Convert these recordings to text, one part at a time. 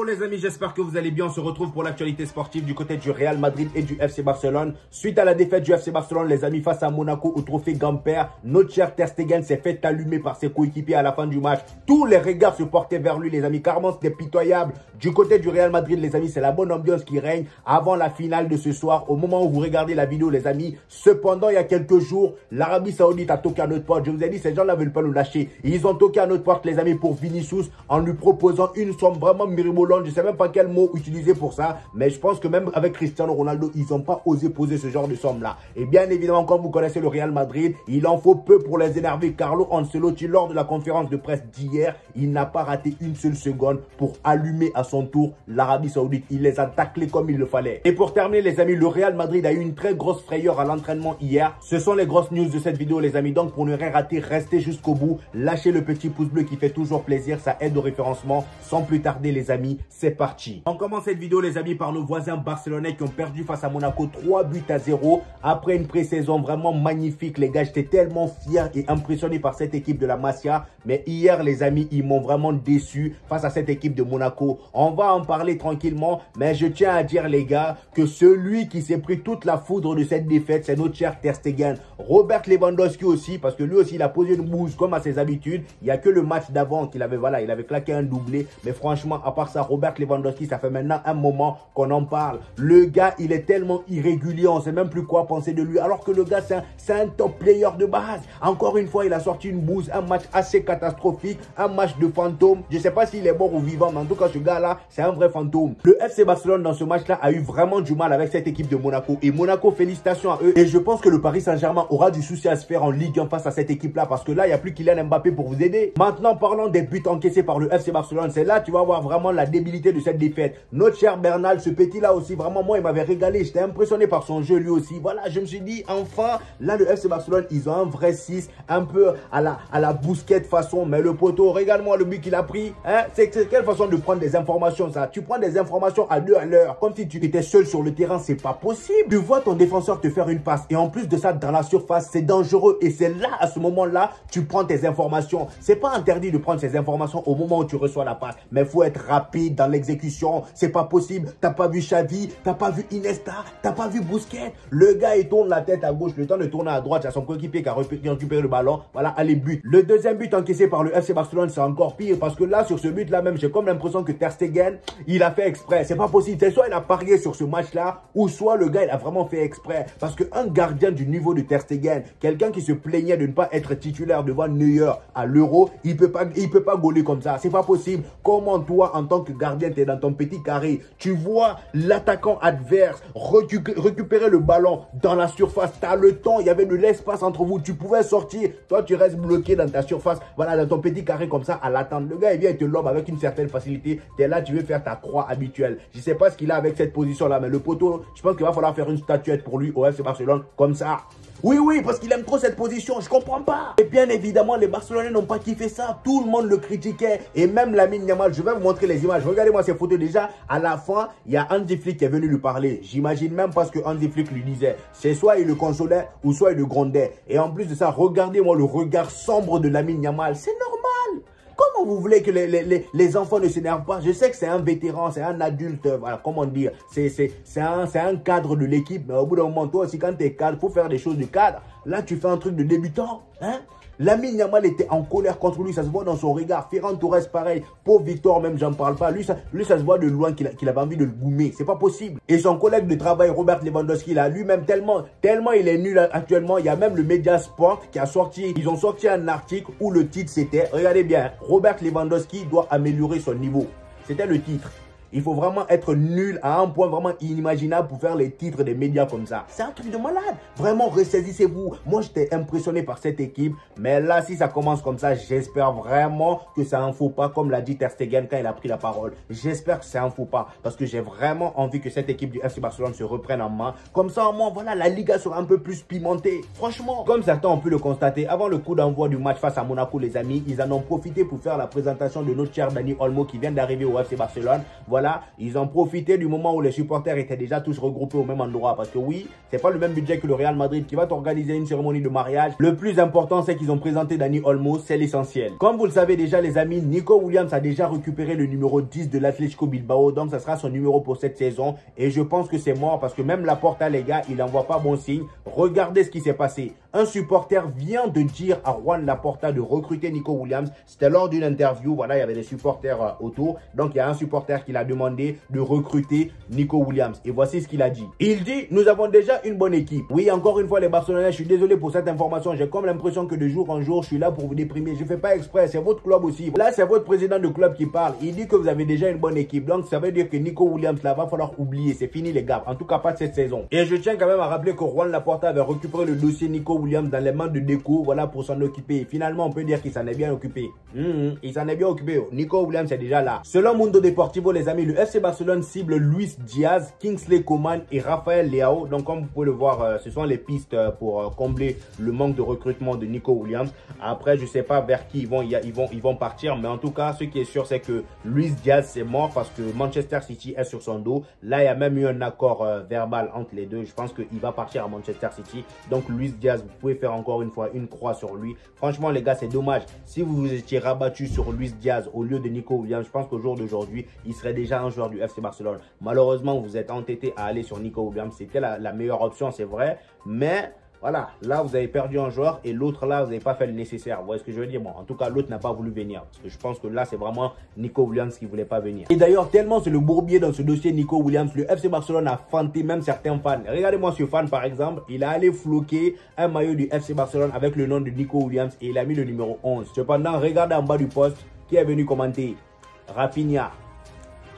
Hello les amis, j'espère que vous allez bien. On se retrouve pour l'actualité sportive du côté du Real Madrid et du FC Barcelone. Suite à la défaite du FC Barcelone, les amis, face à Monaco au trophée Gamper, notre cher Ter Stegen s'est fait allumer par ses coéquipiers à la fin du match. Tous les regards se portaient vers lui, les amis. Carrément, c'était pitoyable. Du côté du Real Madrid, les amis, c'est la bonne ambiance qui règne avant la finale de ce soir. Au moment où vous regardez la vidéo, les amis. Cependant, il y a quelques jours, l'Arabie Saoudite a toqué à notre porte. Je vous ai dit, ces gens-là ne veulent pas nous lâcher. Ils ont toqué à notre porte, les amis, pour Vinicius, en lui proposant une somme vraiment mirabolante. Je ne sais même pas quel mot utiliser pour ça, mais je pense que même avec Cristiano Ronaldo, ils n'ont pas osé poser ce genre de somme-là. Et bien évidemment, comme vous connaissez le Real Madrid, il en faut peu pour les énerver. Carlo Ancelotti, lors de la conférence de presse d'hier, il n'a pas raté une seule seconde pour allumer à son tour l'Arabie Saoudite. Il les a taclés comme il le fallait. Et pour terminer, les amis, le Real Madrid a eu une très grosse frayeur à l'entraînement hier. Ce sont les grosses news de cette vidéo, les amis. Donc, pour ne rien rater, restez jusqu'au bout. Lâchez le petit pouce bleu qui fait toujours plaisir. Ça aide au référencement. Sans plus tarder, les amis, c'est parti. On commence cette vidéo, les amis, par nos voisins barcelonais qui ont perdu face à Monaco 3-0 après une pré-saison vraiment magnifique. Les gars, j'étais tellement fier et impressionné par cette équipe de la Masia. Mais hier, les amis, ils m'ont vraiment déçu face à cette équipe de Monaco. On va en parler tranquillement, mais je tiens à dire, les gars, que celui qui s'est pris toute la foudre de cette défaite, c'est notre cher Ter Stegen. Robert Lewandowski aussi, parce que lui aussi, il a posé une bouse comme à ses habitudes. Il n'y a que le match d'avant qu'il avait, voilà, il avait claqué un doublé. Mais franchement, à part ça, Robert Lewandowski, ça fait maintenant un moment qu'on en parle. Le gars, il est tellement irrégulier, on ne sait même plus quoi penser de lui. Alors que le gars, c'est un top player de base. Encore une fois, il a sorti une bouse, un match assez catastrophique, un match de fantôme. Je ne sais pas s'il est mort ou vivant, mais en tout cas, ce gars-là, c'est un vrai fantôme. Le FC Barcelone, dans ce match-là, a eu vraiment du mal avec cette équipe de Monaco. Et Monaco, félicitations à eux. Et je pense que le Paris Saint-Germain aura du souci à se faire en Ligue 1 face à cette équipe-là, parce que là, il n'y a plus Kylian Mbappé pour vous aider. Maintenant, parlons des buts encaissés par le FC Barcelone. C'est là, tu vas voir vraiment la débilité de cette défaite. Notre cher Bernal, ce petit-là aussi, vraiment, moi, il m'avait régalé. J'étais impressionné par son jeu, lui aussi. Voilà, je me suis dit, enfin, là, le FC Barcelone, ils ont un vrai 6, un peu à la Busquets façon. Mais le poteau, regarde-moi le but qu'il a pris. Hein? C'est quelle façon de prendre des informations, ça? Tu prends des informations à 2 à l'heure, comme si tu étais seul sur le terrain. C'est pas possible. Tu vois ton défenseur te faire une passe. Et en plus de ça, dans la surface, c'est dangereux. Et c'est là, à ce moment-là, tu prends tes informations. C'est pas interdit de prendre ces informations au moment où tu reçois la passe. Mais il faut être rapide dans l'exécution. C'est pas possible. T'as pas vu Xavi, t'as pas vu Iniesta, t'as pas vu Busquets. Le gars, il tourne la tête à gauche. Le temps de tourner à droite, il y a son coéquipier qui a récupéré le ballon. Voilà, allez, but. Le deuxième but encaissé par le FC Barcelone, c'est encore pire. Parce que là, sur ce but-là même, j'ai comme l'impression que Ter Stegen, il a fait exprès. C'est pas possible. C'est soit il a parié sur ce match-là, ou soit le gars, il a vraiment fait exprès. Parce qu'un gardien du niveau de Ter Stegen, quelqu'un qui se plaignait de ne pas être titulaire devant Neuer à l'Euro, il peut pas gauler comme ça. C'est pas possible. Comment toi, en tant que gardien, tu es dans ton petit carré, tu vois l'attaquant adverse récupérer le ballon dans la surface. Tu as le temps, il y avait de l'espace entre vous. Tu pouvais sortir. Toi, tu restes bloqué dans ta surface. Voilà, dans ton petit carré comme ça, à l'attente. Le gars, il vient et te lobe avec une certaine facilité. Tu es là, tu veux faire ta croix habituelle. Je sais pas ce qu'il a avec cette position-là, mais le poteau, je pense qu'il va falloir faire une statuette pour lui au FC Barcelone comme ça. Oui, parce qu'il aime trop cette position, je comprends pas. Et bien évidemment, les Barcelonais n'ont pas kiffé ça. Tout le monde le critiquait. Et même Lamine Yamal, je vais vous montrer les images. Regardez-moi ces photos déjà. À la fin, il y a Hansi Flick qui est venu lui parler. J'imagine même pas ce que Hansi Flick lui disait. C'est soit il le consolait ou soit il le grondait. Et en plus de ça, regardez-moi le regard sombre de Lamine Yamal. C'est normal. Comment vous voulez que les enfants ne s'énervent pas? Je sais que c'est un vétéran, c'est un adulte, voilà, comment dire, c'est un cadre de l'équipe, mais au bout d'un moment, toi aussi, quand tu es cadre, il faut faire des choses de cadre. Là, tu fais un truc de débutant, hein? Lamine Yamal était en colère contre lui, ça se voit dans son regard. Ferran Torres, pareil. Pauvre Victor, même, j'en parle pas. Lui, ça se voit de loin qu'il avait envie de le goumer. C'est pas possible. Et son collègue de travail, Robert Lewandowski, là, lui-même, tellement il est nul actuellement. Il y a même le Media Sport qui a sorti, ils ont sorti un article où le titre c'était, regardez bien, Robert Lewandowski doit améliorer son niveau. C'était le titre. Il faut vraiment être nul à un point vraiment inimaginable pour faire les titres des médias comme ça. C'est un truc de malade. Vraiment, ressaisissez-vous. Moi, j'étais impressionné par cette équipe. Mais là, si ça commence comme ça, j'espère vraiment que c'est un faux pas, comme l'a dit Ter Stegen quand il a pris la parole. J'espère que c'est un faux pas. Parce que j'ai vraiment envie que cette équipe du FC Barcelone se reprenne en main. Comme ça, au moins, voilà, la Liga sera un peu plus pimentée. Franchement, comme certains ont pu le constater, avant le coup d'envoi du match face à Monaco, les amis, ils en ont profité pour faire la présentation de notre cher Dani Olmo qui vient d'arriver au FC Barcelone. Voilà. voilà, ils ont profité du moment où les supporters étaient déjà tous regroupés au même endroit. Parce que oui, c'est pas le même budget que le Real Madrid qui va t'organiser une cérémonie de mariage. Le plus important, c'est qu'ils ont présenté Dani Olmo, c'est l'essentiel. Comme vous le savez déjà les amis, Nico Williams a déjà récupéré le numéro 10 de l'Atlético Bilbao. Donc ça sera son numéro pour cette saison. Et je pense que c'est mort parce que même Laporta, les gars, il n'envoie pas bon signe. Regardez ce qui s'est passé. Un supporter vient de dire à Juan Laporta de recruter Nico Williams. C'était lors d'une interview. Voilà, il y avait des supporters autour. Donc il y a un supporter qui l'a demandé de recruter Nico Williams. Et voici ce qu'il a dit. Il dit, nous avons déjà une bonne équipe. Oui, encore une fois les Barcelonais, je suis désolé pour cette information. J'ai comme l'impression que de jour en jour, je suis là pour vous déprimer. Je ne fais pas exprès, c'est votre club aussi. Là, c'est votre président de club qui parle. Il dit que vous avez déjà une bonne équipe. Donc ça veut dire que Nico Williams, là, va falloir oublier. C'est fini les gars. En tout cas, pas de cette saison. Et je tiens quand même à rappeler que Juan Laporta avait récupéré le dossier Nico Williams dans les mains de Deco. Voilà, pour s'en occuper. Finalement, on peut dire qu'il s'en est bien occupé. Il s'en est bien occupé. Nico Williams est déjà là. Selon Mundo Deportivo, les amis, le FC Barcelone cible Luis Diaz, Kingsley Coman et Rafael Leao. Donc, comme vous pouvez le voir, ce sont les pistes pour combler le manque de recrutement de Nico Williams. Après, je sais pas vers qui ils vont partir. Mais en tout cas, ce qui est sûr, c'est que Luis Diaz, c'est mort parce que Manchester City est sur son dos. Là, il y a même eu un accord verbal entre les deux. Je pense qu'il va partir à Manchester City. Donc, Luis Diaz, vous pouvez faire encore une fois une croix sur lui. Franchement, les gars, c'est dommage. Si vous vous étiez rabattu sur Luis Diaz au lieu de Nico Williams, je pense qu'au jour d'aujourd'hui, il serait déjà un joueur du FC Barcelone. Malheureusement, vous êtes entêté à aller sur Nico Williams. C'était la meilleure option, c'est vrai. Mais voilà, là, vous avez perdu un joueur et l'autre, là, vous n'avez pas fait le nécessaire. Vous voyez ce que je veux dire? Bon, en tout cas, l'autre n'a pas voulu venir. Parce que je pense que là, c'est vraiment Nico Williams qui ne voulait pas venir. Et d'ailleurs, tellement c'est le bourbier dans ce dossier Nico Williams, le FC Barcelone a fanté même certains fans. Regardez-moi ce fan, par exemple. Il a allé floquer un maillot du FC Barcelone avec le nom de Nico Williams et il a mis le numéro 11. Cependant, regardez en bas du post qui est venu commenter. Rafinha.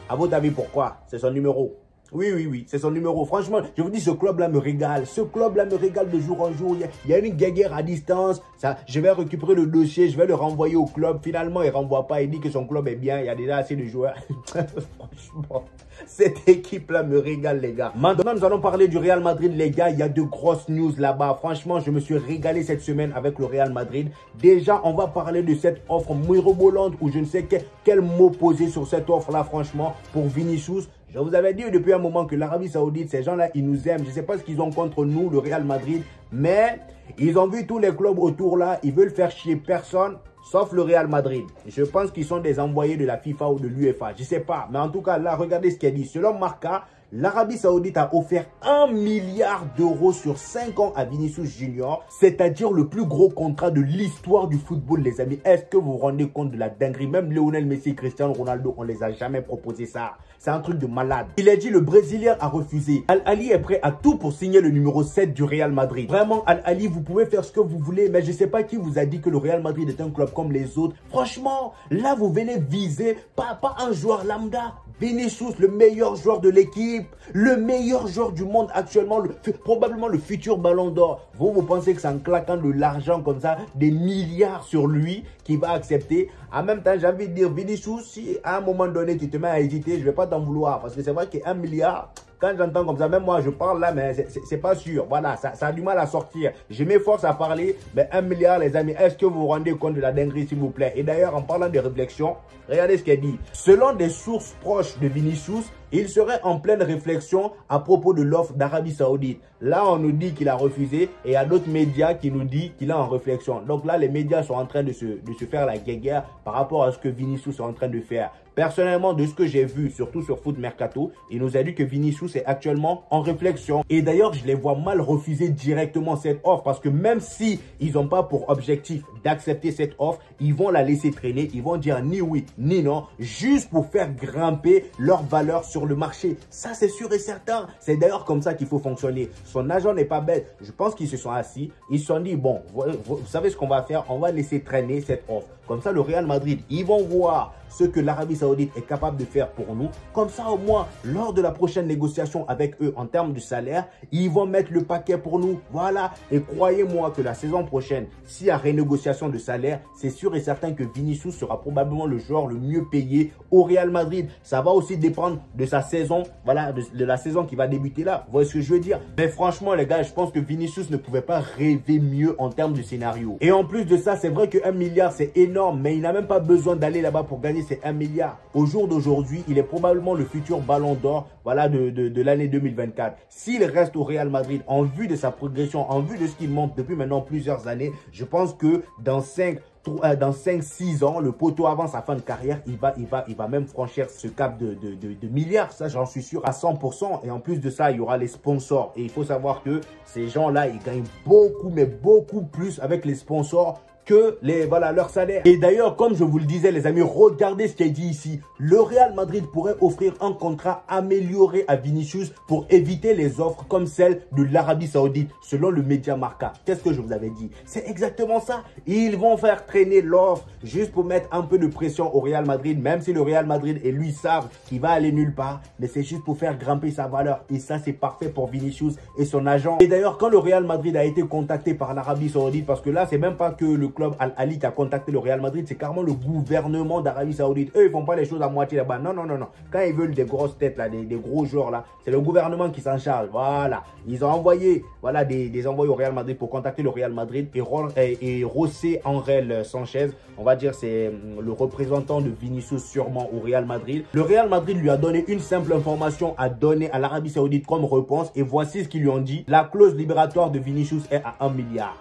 À votre avis, pourquoi? C'est son numéro. Oui, c'est son numéro. Franchement, je vous dis, ce club-là me régale. Ce club-là me régale de jour en jour. Il y a une guerre à distance. Ça, je vais récupérer le dossier, je vais le renvoyer au club. Finalement, il ne renvoie pas. Il dit que son club est bien. Il y a déjà assez de joueurs. Franchement, cette équipe-là me régale, les gars. Maintenant, nous allons parler du Real Madrid, les gars. Il y a de grosses news là-bas. Franchement, je me suis régalé cette semaine avec le Real Madrid. Déjà, on va parler de cette offre mirobolante ou je ne sais quel mot poser sur cette offre-là, franchement, pour Vinicius. Je vous avais dit depuis un moment que l'Arabie Saoudite, ces gens-là, ils nous aiment. Je ne sais pas ce qu'ils ont contre nous, le Real Madrid, mais ils ont vu tous les clubs autour là. Ils veulent faire chier personne, sauf le Real Madrid. Je pense qu'ils sont des envoyés de la FIFA ou de l'UEFA. Je ne sais pas. Mais en tout cas, là, regardez ce qu'il a dit. Selon Marca, l'Arabie Saoudite a offert 1 milliard d'euros sur 5 ans à Vinicius Junior, c'est-à-dire le plus gros contrat de l'histoire du football, les amis. Est-ce que vous vous rendez compte de la dinguerie? Même Lionel Messi et Cristiano Ronaldo, on les a jamais proposé ça. C'est un truc de malade. Il a dit le Brésilien a refusé. Al-Ali est prêt à tout pour signer le numéro 7 du Real Madrid. Vraiment, Al-Ali, vous pouvez faire ce que vous voulez, mais je ne sais pas qui vous a dit que le Real Madrid est un club comme les autres. Franchement, là, vous venez viser pas un joueur lambda. Vinicius, le meilleur joueur de l'équipe, le meilleur joueur du monde actuellement, probablement le futur ballon d'or. Vous pensez que c'est en claquant de l'argent comme ça, des milliards sur lui, qui va accepter? En même temps, j'ai envie de dire, Vinicius, si à un moment donné, tu te mets à hésiter, je ne vais pas t'en vouloir. Parce que c'est vrai qu'un milliard, quand j'entends comme ça, même moi, je parle là, mais c'est pas sûr. Voilà, ça a du mal à sortir. Je m'efforce à parler, mais 1 milliard, les amis, est-ce que vous vous rendez compte de la dinguerie, s'il vous plaît? Et d'ailleurs, en parlant de réflexion, regardez ce qu'elle dit. Selon des sources proches de Vinicius, il serait en pleine réflexion à propos de l'offre d'Arabie Saoudite. Là, on nous dit qu'il a refusé et il y a d'autres médias qui nous disent qu'il est en réflexion. Donc là, les médias sont en train de se faire la guerre par rapport à ce que Vinicius est en train de faire. Personnellement, de ce que j'ai vu, surtout sur Foot Mercato, il nous a dit que Vinicius est actuellement en réflexion. Et d'ailleurs, je les vois mal refuser directement cette offre parce que même si ils n'ont pas pour objectif d'accepter cette offre, ils vont la laisser traîner. Ils vont dire ni oui, ni non, juste pour faire grimper leur valeur sur le marché. Ça, c'est sûr et certain. C'est d'ailleurs comme ça qu'il faut fonctionner. Son agent n'est pas bête. Je pense qu'ils se sont assis. Ils se sont dit, bon, vous savez ce qu'on va faire? On va laisser traîner cette offre. Comme ça, le Real Madrid, ils vont voir ce que l'Arabie Saoudite est capable de faire pour nous. Comme ça, au moins, lors de la prochaine négociation avec eux en termes de salaire, ils vont mettre le paquet pour nous. Voilà. Et croyez-moi que la saison prochaine, s'il y a renégociation de salaire, c'est sûr et certain que Vinicius sera probablement le joueur le mieux payé au Real Madrid. Ça va aussi dépendre de sa saison, voilà, de la saison qui va débuter là. Vous voyez ce que je veux dire? Mais franchement, les gars, je pense que Vinicius ne pouvait pas rêver mieux en termes de scénario. Et en plus de ça, c'est vrai que 1 milliard, c'est énorme, mais il n'a même pas besoin d'aller là-bas pour gagner c'est 1 milliard. Au jour d'aujourd'hui, il est probablement le futur ballon d'or voilà, de l'année 2024. S'il reste au Real Madrid, en vue de sa progression, en vue de ce qu'il montre depuis maintenant plusieurs années, je pense que dans 5-6 ans, le poteau avant sa fin de carrière, il va même franchir ce cap de milliards. Ça, j'en suis sûr à 100%. Et en plus de ça, il y aura les sponsors. Et il faut savoir que ces gens-là, ils gagnent beaucoup, mais beaucoup plus avec les sponsors que leur salaire. Et d'ailleurs, comme je vous le disais, les amis, regardez ce qui est dit ici. Le Real Madrid pourrait offrir un contrat amélioré à Vinicius pour éviter les offres comme celle de l'Arabie Saoudite, selon le média Marca. Qu'est-ce que je vous avais dit? C'est exactement ça. Ils vont faire traîner l'offre juste pour mettre un peu de pression au Real Madrid, même si le Real Madrid et lui savent qu'il va aller nulle part, mais c'est juste pour faire grimper sa valeur. Et ça, c'est parfait pour Vinicius et son agent. Et d'ailleurs, quand le Real Madrid a été contacté par l'Arabie Saoudite, parce que là, c'est même pas que le club Al-Ali qui a contacté le Real Madrid, c'est carrément le gouvernement d'Arabie Saoudite. Eux, ils font pas les choses à moitié là-bas. Non, non, non, non. Quand ils veulent des grosses têtes, là, des gros joueurs, là, c'est le gouvernement qui s'en charge. Voilà. Ils ont envoyé voilà, des envoyés au Real Madrid pour contacter le Real Madrid et José Ángel Sánchez, on va dire, c'est le représentant de Vinicius sûrement au Real Madrid. Le Real Madrid lui a donné une simple information à donner à l'Arabie Saoudite comme réponse et voici ce qu'ils lui ont dit. La clause libératoire de Vinicius est à 1 milliard.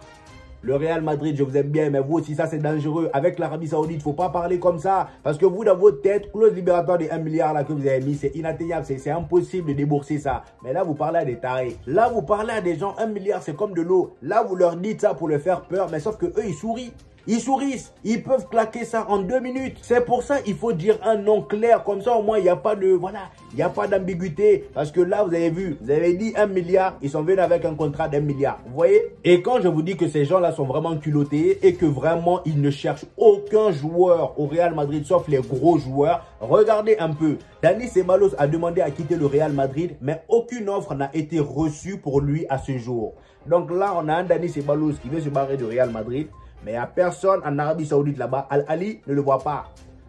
Le Real Madrid, je vous aime bien, mais vous aussi, ça c'est dangereux. Avec l'Arabie Saoudite, il ne faut pas parler comme ça. Parce que vous, dans votre tête, clause libératoire de 1 milliard là, que vous avez mis, c'est inatteignable, c'est impossible de débourser ça. Mais là, vous parlez à des tarés. Là, vous parlez à des gens, 1 milliard, c'est comme de l'eau. Là, vous leur dites ça pour leur faire peur, mais sauf que eux, ils sourient. Ils sourient, ils peuvent claquer ça en 2 minutes. C'est pour ça qu'il faut dire un nom clair. Comme ça, au moins, il n'y a pas de, voilà, il n'y a pas d'ambiguïté. Parce que là, vous avez vu, vous avez dit 1 milliard. Ils sont venus avec un contrat d'1 milliard. Vous voyez? Et quand je vous dis que ces gens-là sont vraiment culottés et que vraiment, ils ne cherchent aucun joueur au Real Madrid, sauf les gros joueurs, regardez un peu. Dani Ceballos a demandé à quitter le Real Madrid, mais aucune offre n'a été reçue pour lui à ce jour. Donc là, on a un Dani Ceballos qui veut se barrer du Real Madrid. Mais il n'y a personne en Arabie Saoudite là-bas. Ali ne le voit pas.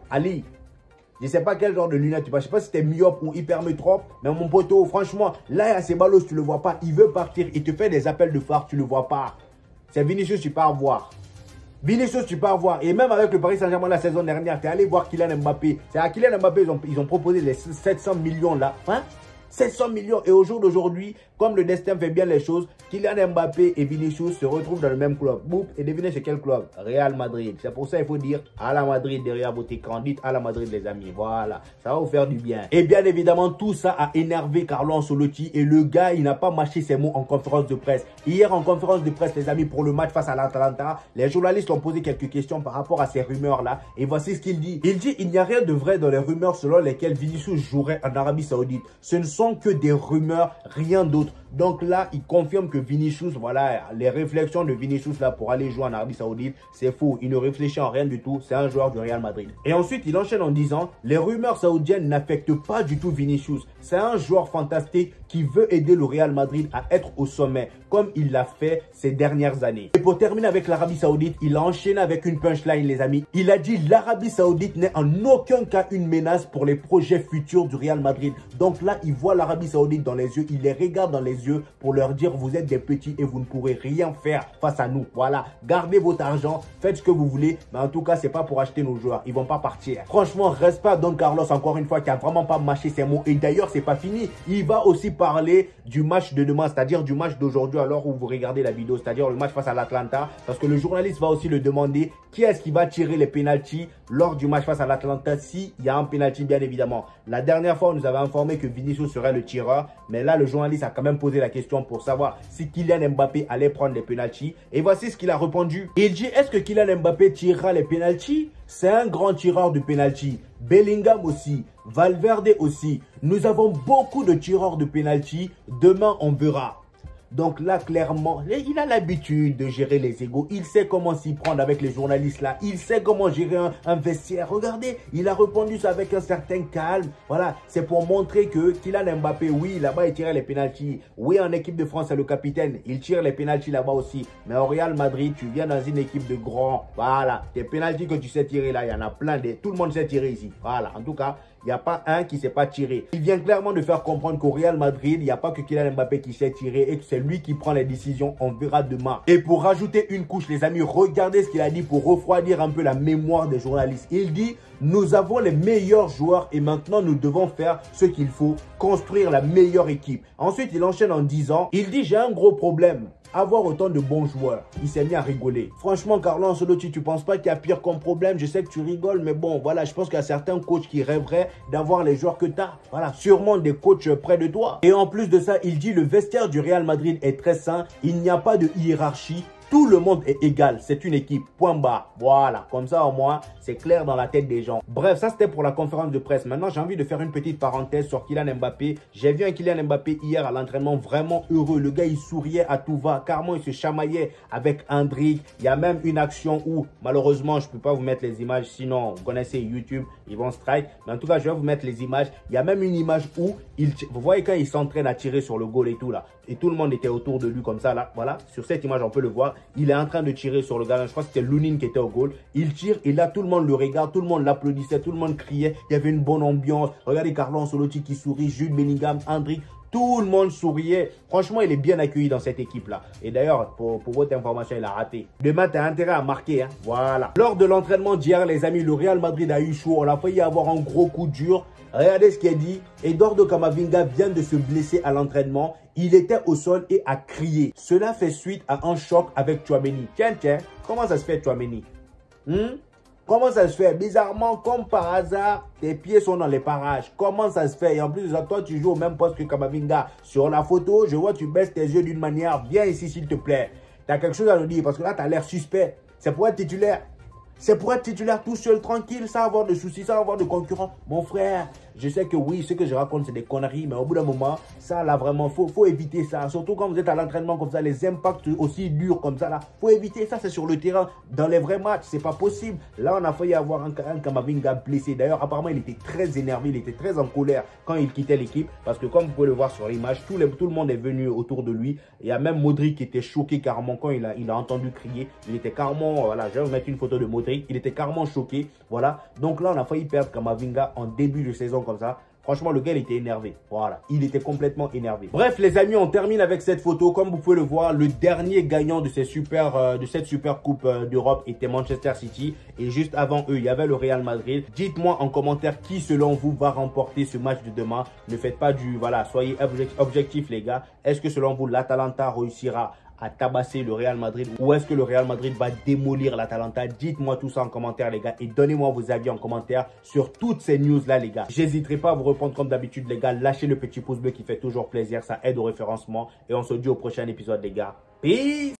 Ali, je ne sais pas quel genre de lunettes tu vois. Je ne sais pas si c'était myope ou hypermétrope. Mais mon poteau, franchement, là, il y a Ceballos, tu ne le vois pas. Il veut partir. Il te fait des appels de phare, tu ne le vois pas. C'est Vinicius, tu pars voir. Vinicius, tu pars voir. Et même avec le Paris Saint-Germain la saison dernière, tu es allé voir Kylian Mbappé. C'est à Kylian Mbappé, ils ont proposé les 700 millions là. Hein? 700 millions. Et au jour d'aujourd'hui, comme le destin fait bien les choses, Kylian Mbappé et Vinicius se retrouvent dans le même club. Boum, et devinez chez quel club? Real Madrid. C'est pour ça qu'il faut dire à la Madrid derrière votre écran. Dites à la Madrid les amis. Voilà, ça va vous faire du bien. Et bien évidemment, tout ça a énervé Carlo Ancelotti. Et le gars, il n'a pas mâché ses mots en conférence de presse. Hier, en conférence de presse, les amis, pour le match face à l'Atalanta, les journalistes ont posé quelques questions par rapport à ces rumeurs-là. Et voici ce qu'il dit. Il dit, il n'y a rien de vrai dans les rumeurs selon lesquelles Vinicius jouerait en Arabie Saoudite. Ce ne sont que des rumeurs, rien d'autre. Donc là, il confirme que Vinicius, voilà, les réflexions de Vinicius là pour aller jouer en Arabie Saoudite, c'est faux. Il ne réfléchit en rien du tout. C'est un joueur du Real Madrid. Et ensuite, il enchaîne en disant, les rumeurs saoudiennes n'affectent pas du tout Vinicius. C'est un joueur fantastique qui veut aider le Real Madrid à être au sommet, comme il l'a fait ces dernières années. Et pour terminer avec l'Arabie Saoudite, il a enchaîné avec une punchline, les amis. Il a dit, l'Arabie Saoudite n'est en aucun cas une menace pour les projets futurs du Real Madrid. Donc là, il voit l'Arabie Saoudite dans les yeux, il les regarde dans les yeux pour leur dire, vous êtes des petits et vous ne pourrez rien faire face à nous. Voilà, gardez votre argent, faites ce que vous voulez, mais en tout cas, c'est pas pour acheter nos joueurs. Ils vont pas partir. Franchement, respect à Don Carlos, encore une fois, qui a vraiment pas mâché ses mots. Et d'ailleurs, c'est pas fini. Il va aussi parler du match de demain, c'est-à-dire du match d'aujourd'hui, alors où vous regardez la vidéo, c'est-à-dire le match face à l'Atlanta, parce que le journaliste va aussi le demander qui est-ce qui va tirer les pénaltys lors du match face à l'Atlanta, s'il y a un pénalty, bien évidemment. La dernière fois, on nous avait informé que Vinicius serait le tireur, mais là, le journaliste a quand même posé la question pour savoir si Kylian Mbappé allait prendre les pénaltys. Et voici ce qu'il a répondu. Il dit, est-ce que Kylian Mbappé tirera les pénaltys? C'est un grand tireur de pénalty. Bellingham aussi. Valverde aussi. Nous avons beaucoup de tireurs de pénalty. Demain, on verra. Donc là, clairement, il a l'habitude de gérer les égos. Il sait comment s'y prendre avec les journalistes là. Il sait comment gérer un vestiaire. Regardez, il a répondu ça avec un certain calme. Voilà, c'est pour montrer que Kylian Mbappé, oui, là-bas, il tire les pénaltys. Oui, en équipe de France, c'est le capitaine. Il tire les pénaltys là-bas aussi. Mais au Real Madrid, tu viens dans une équipe de grands. Voilà, tes pénaltys que tu sais tirer là, il y en a plein. Tout le monde sait tirer ici. Voilà, en tout cas, Il n'y a pas un qui ne sait pas tirer. Il vient clairement de faire comprendre qu'au Real Madrid, il n'y a pas que Kylian Mbappé qui sait tirer et que c'est lui qui prend les décisions. On verra demain. Et pour rajouter une couche, les amis, regardez ce qu'il a dit pour refroidir un peu la mémoire des journalistes. Il dit: nous avons les meilleurs joueurs et maintenant nous devons faire ce qu'il faut, construire la meilleure équipe. Ensuite, il enchaîne en disant, il dit: j'ai un gros problème. Avoir autant de bons joueurs. Il s'est mis à rigoler. Franchement, Carlo Ancelotti, tu penses pas qu'il y a pire comme problème? Je sais que tu rigoles, mais bon, voilà, je pense qu'il y a certains coachs qui rêveraient d'avoir les joueurs que tu as. Voilà, sûrement des coachs près de toi. Et en plus de ça, il dit: le vestiaire du Real Madrid est très sain. Il n'y a pas de hiérarchie. Tout le monde est égal, c'est une équipe, point barre. Voilà, comme ça au moins, c'est clair dans la tête des gens. Bref, ça c'était pour la conférence de presse. Maintenant, j'ai envie de faire une petite parenthèse sur Kylian Mbappé. J'ai vu un Kylian Mbappé hier à l'entraînement vraiment heureux. Le gars, il souriait à tout va. Carrément, il se chamaillait avec Endrick. Il y a même une action où, malheureusement, je ne peux pas vous mettre les images. Sinon, vous connaissez YouTube, ils vont strike. Mais en tout cas, je vais vous mettre les images. Il y a même une image où, vous voyez quand il s'entraîne à tirer sur le goal et tout là. Et tout le monde était autour de lui comme ça là. Voilà, sur cette image, on peut le voir. Il est en train de tirer sur le gardien. Je crois que c'était Lunin qui était au goal. Il tire et là, tout le monde le regarde. Tout le monde l'applaudissait. Tout le monde criait. Il y avait une bonne ambiance. Regardez Carlo Ancelotti qui sourit. Jude Bellingham, Endrick. Tout le monde souriait. Franchement, il est bien accueilli dans cette équipe-là. Et d'ailleurs, pour votre information, il a raté. Demain, tu as intérêt à marquer. Hein. Voilà. Lors de l'entraînement d'hier, les amis, le Real Madrid a eu chaud. On a failli avoir un gros coup dur. Regardez ce qu'il a dit. Eduardo Camavinga vient de se blesser à l'entraînement. Il était au sol et a crié. Cela fait suite à un choc avec Tchouaméni. Tiens, comment ça se fait, Tchouaméni? Comment ça se fait? Bizarrement, comme par hasard, tes pieds sont dans les parages. Comment ça se fait? Et en plus de ça, toi, tu joues au même poste que Camavinga. Sur la photo, je vois tu baisses tes yeux d'une manière. Viens ici, s'il te plaît. Tu as quelque chose à nous dire parce que là, tu as l'air suspect. C'est pour être titulaire. C'est pour être titulaire tout seul, tranquille, sans avoir de soucis, sans avoir de concurrents. Mon frère, je sais que oui, ce que je raconte, c'est des conneries, mais au bout d'un moment, ça, là, vraiment, faut éviter ça. Surtout quand vous êtes à l'entraînement comme ça, les impacts aussi durs comme ça, là, faut éviter ça, c'est sur le terrain. Dans les vrais matchs, c'est pas possible. Là, on a failli avoir un Camavinga blessé. D'ailleurs, apparemment, il était très énervé, il était très en colère quand il quittait l'équipe. Parce que comme vous pouvez le voir sur l'image, tout le monde est venu autour de lui. Il y a même Modric qui était choqué carrément quand il a entendu crier. Il était carrément, voilà, je vais vous mettre une photo de Modric. Il était carrément choqué, voilà. Donc là, on a failli perdre Camavinga en début de saison comme ça. Franchement, le gars, il était énervé. Voilà, il était complètement énervé. Bref, les amis, on termine avec cette photo. Comme vous pouvez le voir, le dernier gagnant de cette super coupe d'Europe était Manchester City. Et juste avant eux, il y avait le Real Madrid. Dites-moi en commentaire qui, selon vous, va remporter ce match de demain. Ne faites pas voilà, soyez objectifs, les gars. Est-ce que, selon vous, l'Atalanta réussira à tabasser le Real Madrid ou est-ce que le Real Madrid va démolir l'Atalanta? Dites-moi tout ça en commentaire, les gars, et donnez-moi vos avis en commentaire sur toutes ces news là, les gars. J'hésiterai pas à vous répondre comme d'habitude, les gars. Lâchez le petit pouce bleu qui fait toujours plaisir, ça aide au référencement et on se dit au prochain épisode, les gars. Peace.